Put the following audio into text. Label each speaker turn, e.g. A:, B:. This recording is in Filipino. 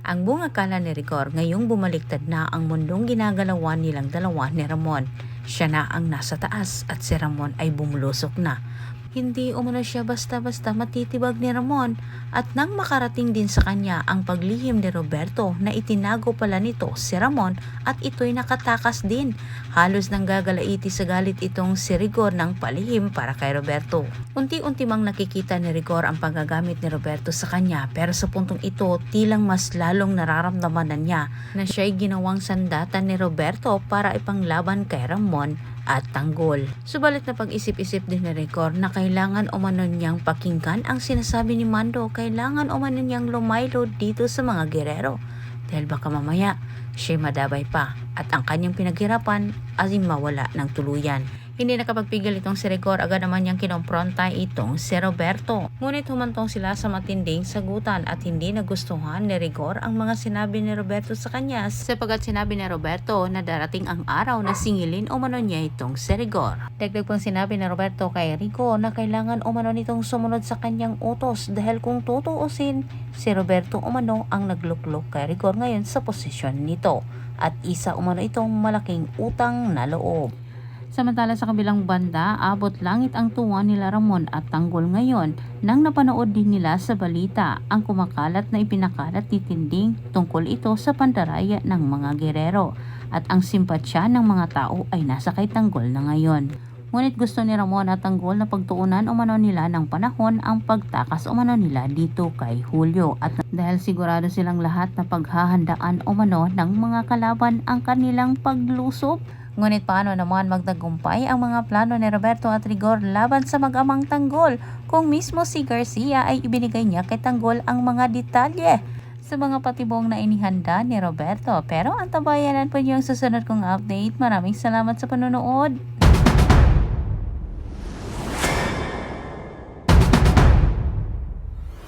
A: Ang bunga akala ni Rigor ngayong bumaliktad na ang mundong ginagalawan nilang dalawa ni Ramon. Siya na ang nasa taas at si Ramon ay bumulusok na. Hindi umano siya basta-basta matitibag ni Ramon at nang makarating din sa kanya ang paglihim ni Roberto na itinago pala nito si Ramon at ito'y nakatakas din. Halos nang gagalaiti sa galit itong si Rigor ng palihim para kay Roberto. Unti-unti mang nakikita ni Rigor ang paggagamit ni Roberto sa kanya pero sa puntong ito tilang mas lalong nararamdaman na niya na siya'y ginawang sandatan ni Roberto para ipanglaban kay Ramon at tanggol. Subalit na pag-isip-isip din ni Rigor na kailangan umano niyang pakinggan ang sinasabi ni Mando, kailangan umano niyang lumaylo dito sa mga gerero dahil baka mamaya siya madabay pa at ang kanyang pinaghirapan ay mawala ng tuluyan. Hindi nakapagpigil itong si Rigor, agad naman niyang kinompronta itong si Roberto. Ngunit humantong sila sa matinding sagutan at hindi nagustuhan ni Rigor ang mga sinabi ni Roberto sa kanya sapagat sinabi ni Roberto na darating ang araw na singilin umano niya itong si Rigor. Dagdag pang sinabi ni Roberto kay Rico na kailangan umano nitong sumunod sa kanyang utos dahil kung tutuusin, si Roberto umano ang nagluklok kay Rigor ngayon sa posisyon nito at isa umano itong malaking utang na loob. Samantala sa kabilang banda, abot langit ang tuwa nila Ramon at Tanggol ngayon nang napanood din nila sa balita ang kumakalat na ipinakalat ni Tinding tungkol ito sa pandaraya ng mga gerero at ang simpatsya ng mga tao ay nasa kay Tanggol na ngayon. Ngunit gusto ni Ramon at Tanggol na pagtuunan umano nila ng panahon ang pagtakas umano nila dito kay Julio at dahil sigurado silang lahat na paghahandaan umano ng mga kalaban ang kanilang paglusob. Ngunit paano naman magtagumpay ang mga plano ni Roberto at Rigor laban sa mag-amang Tanggol kung mismo si Garcia ay ibinigay niya kay Tanggol ang mga detalye sa mga patibong na inihanda ni Roberto. Pero ang tabayanan po niyo ang susunod kong update. Maraming salamat sa panonood.